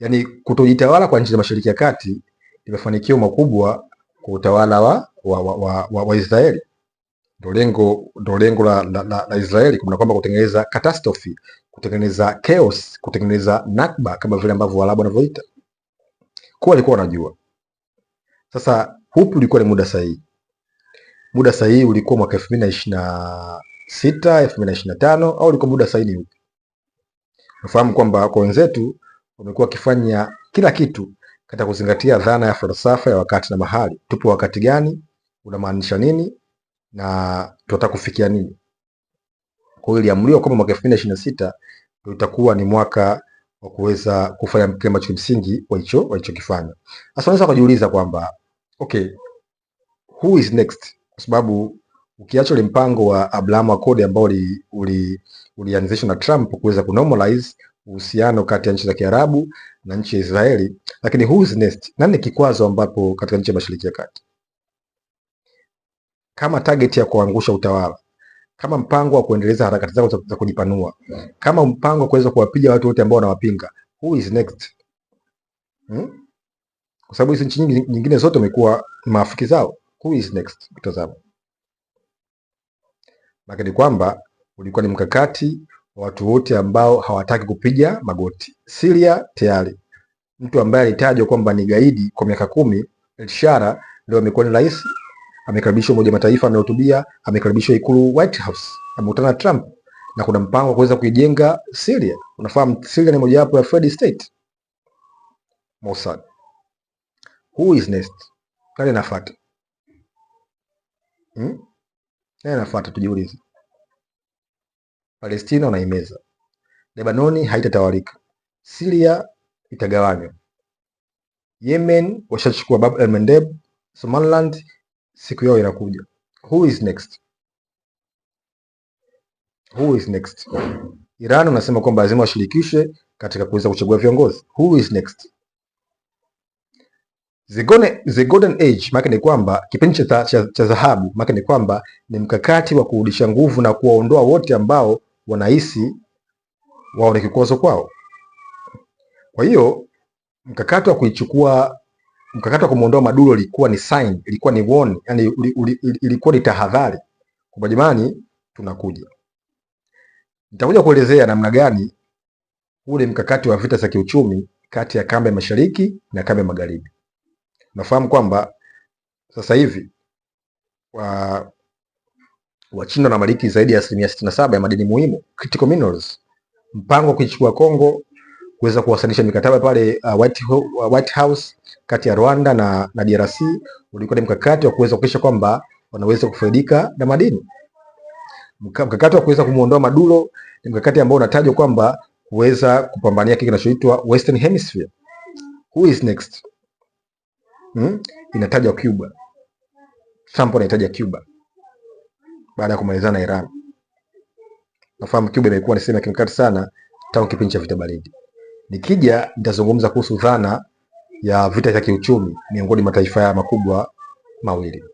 Yaani kutojitawala kwa nchi za Mashariki ya Kati ni mafanikio makubwa kwa utawala wa Israeli. Ndio lengo la Israeli, kuna kwamba kutengeneza catastrophe, kutengeneza chaos, kutengeneza nakba kama vile ambavyo Waarabu wanavyoita. Kwa walikuwa wanajua. Sasa hupi ulikuwa ni muda sahihi. Muda sahihi ulikuwa mwaka 2026, 2025 au ulikuwa muda sahihi upi? Nafahamu kwamba kwa wenzetu wamekuwa wakifanya kila kitu katika kuzingatia dhana ya falsafa ya wakati na mahali. Tupo wakati gani, unamaanisha nini na tunataka kufikia nini? Kwa hiyo iliamriwa kwamba mwaka 2026 ndio itakuwa ni mwaka wa kuweza kufanya kile ambacho kimsingi walichokifanya. Sasa unaweza kujiuliza kwamba okay, who is next? Kwa sababu ukiacha ile mpango wa Abraham Accord ambao ulianzishwa na Trump kuweza kunormalize uhusiano kati ya nchi za Kiarabu na nchi ya Israeli, lakini who is next? Nani kikwazo ambapo katika nchi ya Mashariki ya Kati? Kama target ya kuangusha utawala, kama mpango wa kuendeleza harakati zao za kujipanua, kama mpango wa kuweza kuwapiga watu wote ambao wanawapinga, who is next? Kwa sababu hizo nchi nyingine zote wamekuwa marafiki zao. Who is next? Kutazama lakini kwamba ulikuwa ni mkakati wa watu wote ambao hawataki kupiga magoti. Syria tayari mtu ambaye alitajwa kwamba ni gaidi kwa miaka 10, El-Shara leo amekuwa ni rais, amekaribishwa Umoja Mataifa, amehutubia, amekaribishwa Ikulu White House, amekutana na Trump na kuna mpango wa kuweza kuijenga Syria. Unafahamu Syria ni mojawapo ya failed state. Mossad. Who is next? Nani anafuata? Nani anafuata? Tujiulize. Palestina wanaimeza, Lebanoni haitatawalika, Syria itagawanywa, Yemen washachukua Bab el Mandeb, Somaliland siku yao inakuja. Who is next? Who is next? Iran unasema kwamba lazima washirikishwe katika kuweza kuchagua viongozi. Who is next? The golden age maana ni kwamba kipindi cha dhahabu, maana ni kwamba ni mkakati wa kurudisha nguvu na kuwaondoa wote ambao wanahisi wao ni kikwazo kwao. Kwa hiyo mkakati wa kumuondoa Maduro ilikuwa ni sign, ilikuwa ni warning, yani ilikuwa ni tahadhari kwa jamani, tunakuja. Nitakuja kuelezea namna gani ule mkakati wa vita za kiuchumi kati ya kambi ya Mashariki na kambi ya Magharibi. Nafahamu kwamba sasa hivi Wachina wanamiliki zaidi ya 67% ya madini muhimu, critical minerals. Mpango wa kuichukua Kongo, kuweza kuwasilisha mikataba pale White House kati ya Rwanda na DRC ulikuwa ni mkakati wa kuweza kuhakikisha kwamba wanaweza kufaidika na madini. Mkakati wa kuweza kumuondoa Maduro ni mkakati ambao unatajwa kwamba kuweza kupambania kile kinachoitwa Western Hemisphere. Who is next? Inatajwa Cuba. Trump anahitaji Cuba baada ya kumalizana na Iran. Nafahamu Cuba imekuwa ni sehemu ya kimkakati sana tangu kipindi cha vita baridi. Nikija nitazungumza kuhusu dhana ya vita vya kiuchumi miongoni mwa mataifa haya makubwa mawili.